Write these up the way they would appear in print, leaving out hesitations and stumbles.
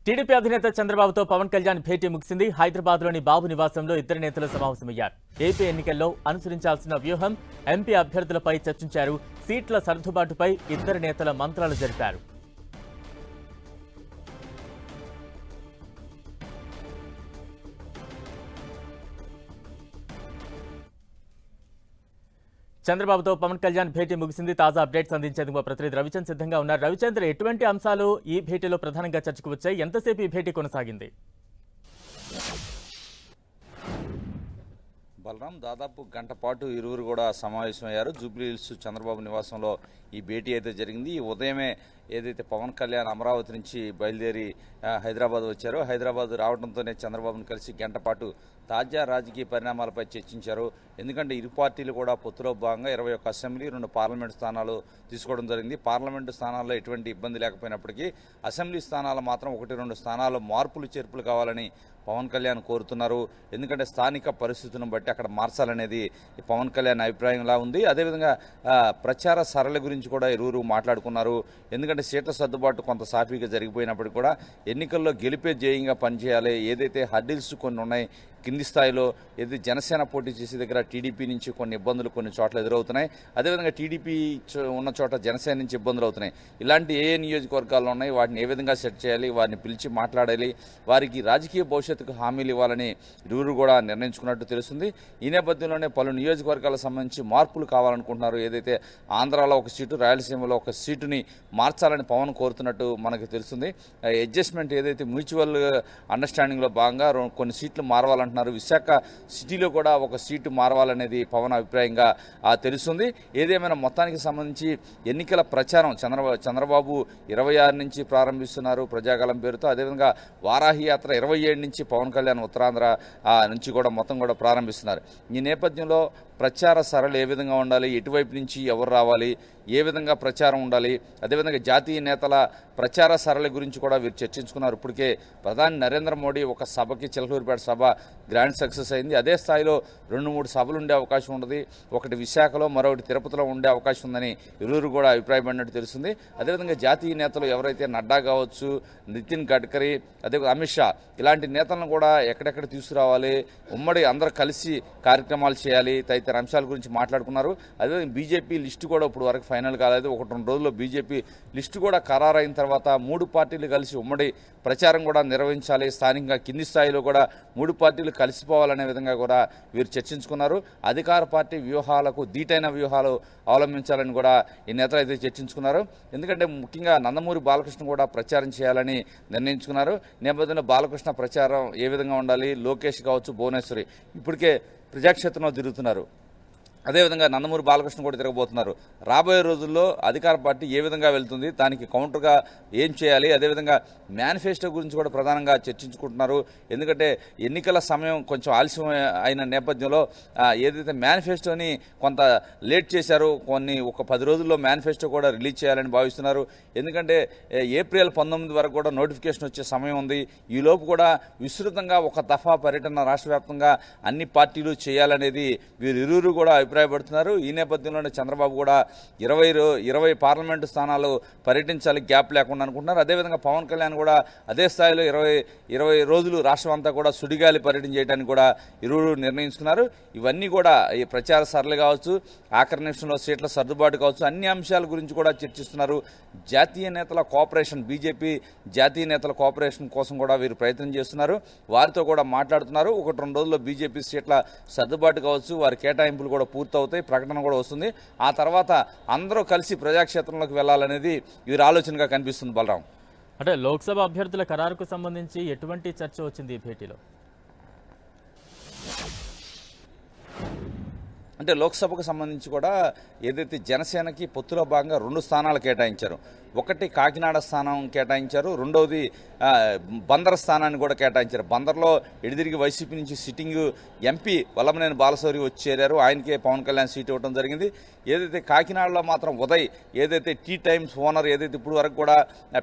TDP అధినేత చంద్రబాబుతో పవన్ కళ్యాణ్ భేటీ ముగిసింది. హైదరాబాద్లోని బాబు నివాసంలో ఇద్దరు నేతలు సమావేశమయ్యారు. ఏపీ ఎన్నికల్లో అనుసరించాల్సిన వ్యూహం, ఎంపీ అభ్యర్థులపై చర్చించారు. సీట్ల సర్దుబాటుపై ఇద్దరు నేతల మంత్రాలు జరిపారు. చంద్రబాబుతో పవన్ కళ్యాణ్ భేటీ ముగిసింది. తాజా అప్డేట్స్ అందించేందుకు మా ప్రతినిధి రవిచంద్ర సిద్ధంగా ఉన్నారు. రవిచంద్ర, ఎటువంటి అంశాలు ఈ భేటీలో ప్రధానంగా చర్చకు వచ్చాయి? ఎంతసేపు ఈ భేటీ కొనసాగింది? బలరాం, దాదాపు గంట పాటు ఇరువురు కూడా సమావేశమయ్యారు. జూబ్లీ హిల్స్ చంద్రబాబు నివాసంలో ఈ భేటీ అయితే జరిగింది. ఈ ఉదయమే ఏదైతే పవన్ కళ్యాణ్ అమరావతి నుంచి బయలుదేరి హైదరాబాద్ వచ్చారో, హైదరాబాద్ రావడంతోనే చంద్రబాబును కలిసి గంట పాటు తాజా రాజకీయ పరిణామాలపై చర్చించారు. ఎందుకంటే ఇరు పార్టీలు కూడా పొత్తులో భాగంగా 21 అసెంబ్లీ, 2 పార్లమెంటు స్థానాలు తీసుకోవడం జరిగింది. పార్లమెంటు స్థానాల్లో ఎటువంటి ఇబ్బంది లేకపోయినప్పటికీ అసెంబ్లీ స్థానాలు మాత్రం 1-2 స్థానాల్లో మార్పులు చేర్పులు కావాలని పవన్ కళ్యాణ్ కోరుతున్నారు. ఎందుకంటే స్థానిక పరిస్థితులను బట్టి అక్కడ మార్చాలనేది పవన్ కళ్యాణ్ అభిప్రాయంలా ఉంది. అదేవిధంగా ప్రచార సరళి గురించి కూడా ఇరువురు మాట్లాడుకున్నారు. ఎందుకంటే సీట్ల సర్దుబాటు కొంత సాఫీగా జరిగిపోయినప్పటికీ కూడా ఎన్నికల్లో గెలిపే ధ్యేయంగా పనిచేయాలి. ఏదైతే హర్డిల్స్ కొన్ని ఉన్నాయి కింది స్థాయిలో, ఏదైతే జనసేన పోటీ చేసే దగ్గర టీడీపీ నుంచి కొన్ని ఇబ్బందులు కొన్ని చోట్ల ఎదురవుతున్నాయి. అదేవిధంగా టీడీపీ ఉన్న చోట జనసేన నుంచి ఇబ్బందులు అవుతున్నాయి. ఇలాంటి ఏ నియోజకవర్గాల్లో ఉన్నాయి, వాటిని ఏ విధంగా సెట్ చేయాలి, వారిని పిలిచి మాట్లాడాలి, వారికి రాజకీయ భవిష్యత్తుకు హామీలు ఇవ్వాలని ఇరువురు కూడా నిర్ణయించుకున్నట్టు తెలుస్తుంది. ఈ నేపథ్యంలోనే పలు నియోజకవర్గాలకు సంబంధించి మార్పులు కావాలనుకుంటున్నారు. ఏదైతే ఆంధ్రాలో ఒక సీటు, రాయలసీమలో ఒక సీటుని మార్చాలని పవన్ కోరుతున్నట్టు మనకు తెలుస్తుంది. అడ్జస్ట్మెంట్ ఏదైతే మ్యూచువల్ అండర్స్టాండింగ్లో భాగంగా కొన్ని సీట్లు మారవాలంటున్నారు. విశాఖ సిటీలో కూడా ఒక సీటు మారవాలనేది పవన్ అభిప్రాయంగా తెలుస్తుంది. ఏదేమైనా మొత్తానికి సంబంధించి ఎన్నికల ప్రచారం చంద్రబాబు 26 నుంచి ప్రారంభిస్తున్నారు ప్రజాకాలం పేరుతో. అదేవిధంగా వారాహి యాత్ర 27 నుంచి పవన్ కళ్యాణ్ ఉత్తరాంధ్ర నుంచి కూడా మొత్తం కూడా ప్రారంభిస్తున్నారు. ఈ నేపథ్యంలో ప్రచార సరళి ఏ విధంగా ఉండాలి, ఎటువైపు నుంచి ఎవరు రావాలి, ఏ విధంగా ప్రచారం ఉండాలి, అదేవిధంగా జాతీయ నేతల ప్రచార సరళి గురించి కూడా వీరు చర్చించుకున్నారు. ఇప్పటికే ప్రధాని నరేంద్ర మోడీ ఒక సభకి, చిలకలూరిపేట సభ గ్రాండ్ సక్సెస్ అయింది. అదే స్థాయిలో 2-3 సభలు ఉండే అవకాశం ఉంటుంది. ఒకటి విశాఖలో, మరొకటి తిరుపతిలో ఉండే అవకాశం ఉందని ఇరువురు కూడా అభిప్రాయపడినట్టు తెలుస్తుంది. అదేవిధంగా జాతీయ నేతలు ఎవరైతే నడ్డా కావచ్చు, నితిన్ గడ్కరీ, అదే అమిత్ షా, ఇలాంటి నేతలను కూడా ఎక్కడెక్కడ తీసుకురావాలి, ఉమ్మడి అందరూ కలిసి కార్యక్రమాలు చేయాలి, తదితర అంశాల గురించి మాట్లాడుకున్నారు. అదేవిధంగా బీజేపీ లిస్టు కూడా ఇప్పుడు వరకు ఫైనల్ కాలేదు. 1-2 రోజుల్లో బీజేపీ లిస్టు కూడా ఖరారైన తర్వాత 3 పార్టీలు కలిసి ఉమ్మడి ప్రచారం కూడా నిర్వహించాలి. స్థానికంగా కింది స్థాయిలో కూడా 3 పార్టీలు కలిసిపోవాలనే విధంగా కూడా వీరు చర్చించుకున్నారు. అధికార పార్టీ వ్యూహాలకు దీటైన వ్యూహాలు అవలంబించాలని కూడా ఈ నేతలు అయితే చర్చించుకున్నారు. ఎందుకంటే ముఖ్యంగా నందమూరి బాలకృష్ణ కూడా ప్రచారం చేయాలని నిర్ణయించుకున్నారు. నేపథ్యంలో బాలకృష్ణ ప్రచారం ఏ విధంగా ఉండాలి, లోకేష్ కావచ్చు, భువనేశ్వరి ఇప్పటికే ప్రజాక్షేత్రంలో తిరుగుతున్నారు. అదేవిధంగా నందమూరి బాలకృష్ణ కూడా తిరగబోతున్నారు. రాబోయే రోజుల్లో అధికార పార్టీ ఏ విధంగా వెళ్తుంది, దానికి కౌంటర్గా ఏం చేయాలి, అదేవిధంగా మేనిఫెస్టో గురించి కూడా ప్రధానంగా చర్చించుకుంటున్నారు. ఎందుకంటే ఎన్నికల సమయం కొంచెం ఆలస్యం అయిన నేపథ్యంలో ఏదైతే మేనిఫెస్టోని కొంత లేట్ చేశారో, ఒక 10 రోజుల్లో మేనిఫెస్టో కూడా రిలీజ్ చేయాలని భావిస్తున్నారు. ఎందుకంటే ఏప్రిల్ 19 వరకు కూడా నోటిఫికేషన్ వచ్చే సమయం ఉంది. ఈలోపు కూడా విస్తృతంగా ఒక దఫా పర్యటన రాష్ట్ర వ్యాప్తంగా అన్ని పార్టీలు చేయాలనేది వీరిరువురు కూడా అభిప్రాయపడుతున్నారు. ఈ నేపథ్యంలోనే చంద్రబాబు కూడా 20 పార్లమెంటు స్థానాలు పర్యటించాలి గ్యాప్ లేకుండా అనుకుంటున్నారు. అదేవిధంగా పవన్ కళ్యాణ్ కూడా అదే స్థాయిలో 20 రోజులు రాష్ట్రం అంతా కూడా సుడిగాలి పర్యటన చేయడానికి కూడా ఇరువురు నిర్ణయించుకున్నారు. ఇవన్నీ కూడా ఈ ప్రచార సరళి కావచ్చు, ఆఖరి నిమిషంలో సీట్ల సర్దుబాటు కావచ్చు, అన్ని అంశాల గురించి కూడా చర్చిస్తున్నారు. జాతీయ నేతల కోఆపరేషన్, బీజేపీ జాతీయ నేతల కోఆపరేషన్ కోసం కూడా వీరు ప్రయత్నం చేస్తున్నారు. వారితో కూడా మాట్లాడుతున్నారు. 1-2 రోజుల్లో బీజేపీ సీట్ల సర్దుబాటు కావచ్చు, వారి కేటాయింపులు కూడా పూర్తవుతాయి, ప్రకటన కూడా వస్తుంది. ఆ తర్వాత అందరూ కలిసి ప్రజాక్షేత్రంలోకి వెళ్లాలనేది వీరి ఆలోచనగా కనిపిస్తుంది. బలరాం, అంటే లోక్సభ అభ్యర్థుల ఖరారుకు సంబంధించి ఎటువంటి చర్చ వచ్చింది ఈ భేటీలో? అంటే లోక్సభకు సంబంధించి కూడా ఏదైతే జనసేనకి పొత్తులో భాగంగా 2 స్థానాలు కేటాయించారు. ఒకటి కాకినాడ స్థానం కేటాయించారు, రెండవది బందర్ స్థానాన్ని కూడా కేటాయించారు. బందర్లో ఎడిదిరిగి వైసీపీ నుంచి సిట్టింగ్ ఎంపీ వల్లభనేని బాలశౌరి వచ్చి చేరారు. ఆయనకే పవన్ కళ్యాణ్ సీట్ ఇవ్వడం జరిగింది. ఏదైతే కాకినాడలో మాత్రం ఉదయ్, ఏదైతే టీ టైమ్స్ ఓనర్, ఏదైతే ఇప్పుడు వరకు కూడా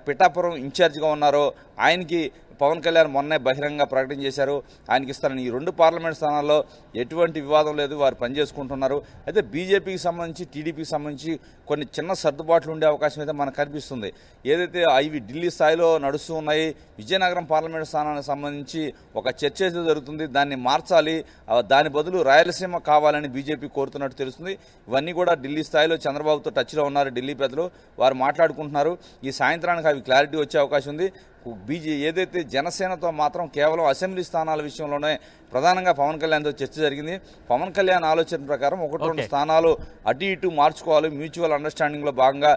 పిఠాపురం ఇన్ఛార్జిగా ఉన్నారో ఆయనకి పవన్ కళ్యాణ్ మొన్నే బహిరంగ ప్రకటన చేశారు, ఆయనకి ఇస్తారని. ఈ 2 పార్లమెంట్ స్థానాల్లో ఎటువంటి వివాదం లేదు, వారు పనిచేసుకుంటున్నారు. అయితే బీజేపీకి సంబంధించి టీడీపీకి సంబంధించి కొన్ని చిన్న సర్దుబాట్లు ఉండే అవకాశం అయితే మనకు కనిపిస్తుంది. ఏదైతే ఇవి ఢిల్లీ స్థాయిలో నడుస్తూ ఉన్నాయి, విజయనగరం పార్లమెంట్ స్థానానికి సంబంధించి ఒక చర్చ అయితే జరుగుతుంది, దాన్ని మార్చాలి, దాని బదులు రాయలసీమ కావాలని బీజేపీ కోరుతున్నట్టు తెలుస్తుంది. ఇవన్నీ కూడా ఢిల్లీ స్థాయిలో చంద్రబాబుతో టచ్లో ఉన్నారు ఢిల్లీ పెద్దలు, వారు మాట్లాడుకుంటున్నారు. ఈ సాయంత్రానికి అవి క్లారిటీ వచ్చే అవకాశం ఉంది. ఏదైతే జనసేనతో మాత్రం కేవలం అసెంబ్లీ స్థానాల విషయంలోనే ప్రధానంగా పవన్ కళ్యాణ్తో చర్చ జరిగింది. పవన్ కళ్యాణ్ ఆలోచన ప్రకారం 1-2 స్థానాలు అటు ఇటు మార్చుకోవాలి మ్యూచువల్ అండర్స్టాండింగ్లో భాగంగా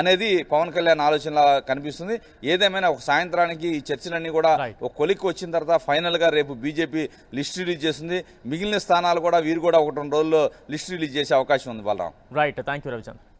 అనేది పవన్ కళ్యాణ్ ఆలోచనలా కనిపిస్తుంది. ఏదేమైనా ఒక సాయంత్రానికి ఈ చర్చలన్నీ కూడా ఒక కొలిక్కి వచ్చిన తర్వాత ఫైనల్గా రేపు బీజేపీ లిస్ట్ రిలీజ్ చేస్తుంది. మిగిలిన స్థానాలు కూడా వీరు కూడా 1-2 రోజుల్లో లిస్ట్ రిలీజ్ చేసే అవకాశం ఉంది. Balaram. Right, thank you Ravichandra.